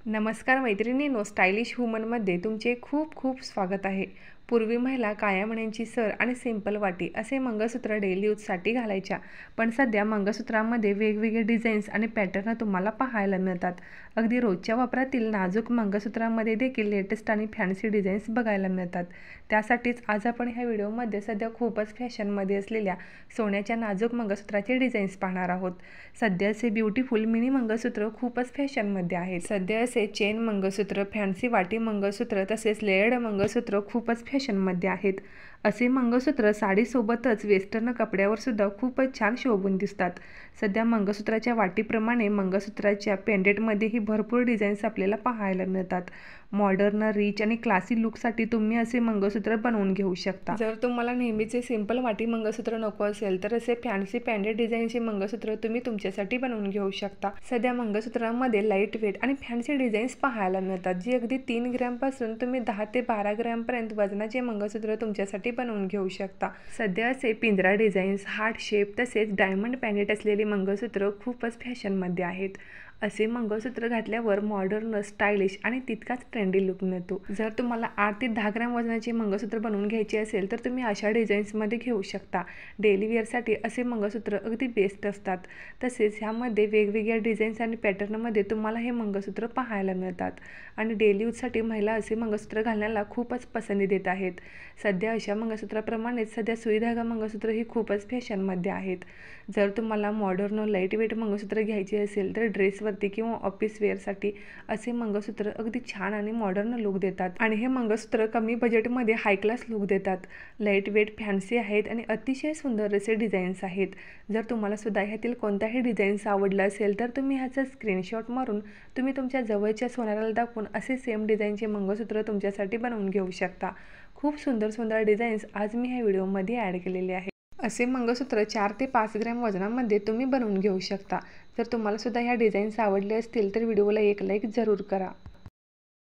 नमस्कार मैत्रिणींनो, स्टायलिश वुमनमध्ये तुमचे खूप खूप स्वागत आहे। पूर्वी महिला काळ्या मण्यांची सर आणि सिंपल वाटी असे मंगळसूत्र डेली यूजसाठी घालायच्या, पण सध्या मंगळसूत्रांमध्ये वेगवेगळे डिझाईन्स आणि पॅटर्न तुम्हाला पाहायला मिळतात। अगदी रोजच्या वापरातील नाजूक मंगळसूत्रांमध्ये देखील लेटेस्ट आणि फॅन्सी डिझाईन्स बघायला मिळतात। त्यासाठीच आज आपण ह्या व्हिडिओमध्ये सध्या खूपच फॅशनमध्ये असलेल्या सोन्याच्या नाजूक मंगळसूत्राचे डिझाईन्स पाहणार आहोत। सध्याचे ब्युटिफुल मिनी मंगळसूत्र खूपच फॅशनमध्ये आहेत। सध्या असे चेन मंगळसूत्र, फॅन्सी वाटी मंगळसूत्र तसेच लेयर्ड मंगळसूत्र खूपच फॅशनमध्ये आहेत। असे मंगळसूत्र साडीसोबतच वेस्टर्न कपड्यावर सुद्धा खूपच छान शोभून दिसतात। सध्या मंगळसूत्राच्या वाटीप्रमाणे मंगळसूत्राच्या पेंडेंटमध्येही भरपूर डिझाईन्स आपल्याला पाहायला मिळतात। मॉडर्न, रिच आणि क्लासी लुकसाठी तुम्ही असे मंगळसूत्र बनवून घेऊ शकता। जर तुम्हाला नेहमीचे सिंपल वाटी मंगळसूत्र नको असेल तर असे फॅन्सी पेंडेंट डिझाईनचे मंगळसूत्र तुम्ही तुमच्यासाठी बनवून घेऊ शकता। सध्या मंगळसूत्रांमध्ये लाईट वेट आणि फॅन्सी डिझाईन्स पाहायला मिळतात, जी अगदी 3 ग्रॅमपासून तुम्ही 10 ते 12 ग्रॅमपर्यंत वजनाचे मंगळसूत्र तुमच्यासाठी बनवून घेऊ शकता। सध्या असे पिंजरा डिझाईन्स, हार्ट शेप तसेच डायमंड पेंडेंट असलेले मंगळसूत्र खूपच फॅशनमध्ये आहेत। असे मंगळसूत्र घातल्यावर मॉडर्न, स्टायलिश आणि तितकाच ट्रेंडी लुक मिळतो। जर तुम्हाला 8 ते 10 ग्रॅम वजनाचे मंगळसूत्र बनवून घ्यायचे असेल तर तुम्ही अशा डिझाईन्समध्ये घेऊ शकता। डेली वेअरसाठी असे मंगळसूत्र अगदी बेस्ट असतात। तसेच ह्यामध्ये वेगवेगळ्या डिझाईन्स आणि पॅटर्नमध्ये तुम्हाला हे मंगळसूत्र पाहायला मिळतात आणि डेली यूजसाठी महिला असे मंगळसूत्र घालण्याला खूपच पसंती देत आहेत। सध्या अशा मंगळसूत्राप्रमाणेच सध्या सुईधागा मंगळसूत्र ही खूपच फॅशनमध्ये आहेत। जर तुम्हाला मॉडर्न, लाईट वेट मंगळसूत्र घ्यायचे असेल तर ड्रेसवरती किंवा ऑफिस वेअरसाठी असे मंगळसूत्र अगदी छान आणि मॉडर्न लुक देतात आणि हे मंगळसूत्र कमी बजेटमध्ये हाय क्लास लुक देतात। लाईट वेट, फॅन्सी आहेत आणि अतिशय सुंदर असे डिझाईन्स आहेत। जर तुम्हाला सुद्धा ह्यातील कोणताही डिझाईन्स आवडला असेल तर तुम्ही ह्याचा स्क्रीनशॉट मारून तुम्ही तुमच्या जवळच्या सोनाराला दाखवून असे सेम डिझाईनचे मंगळसूत्र तुमच्यासाठी बनवून घेऊ शकता। खूप सुंदर सुंदर डिझाईन्स आज मी ह्या व्हिडिओमध्ये ॲड केलेले आहे। असे मंगळसूत्र 4 ते 5 ग्रॅम वजनामध्ये तुम्ही बनवून घेऊ शकता। जर तुम्हाला सुद्धा ह्या डिझाईन्स आवडले असतील तर व्हिडिओला एक लाईक जरूर करा।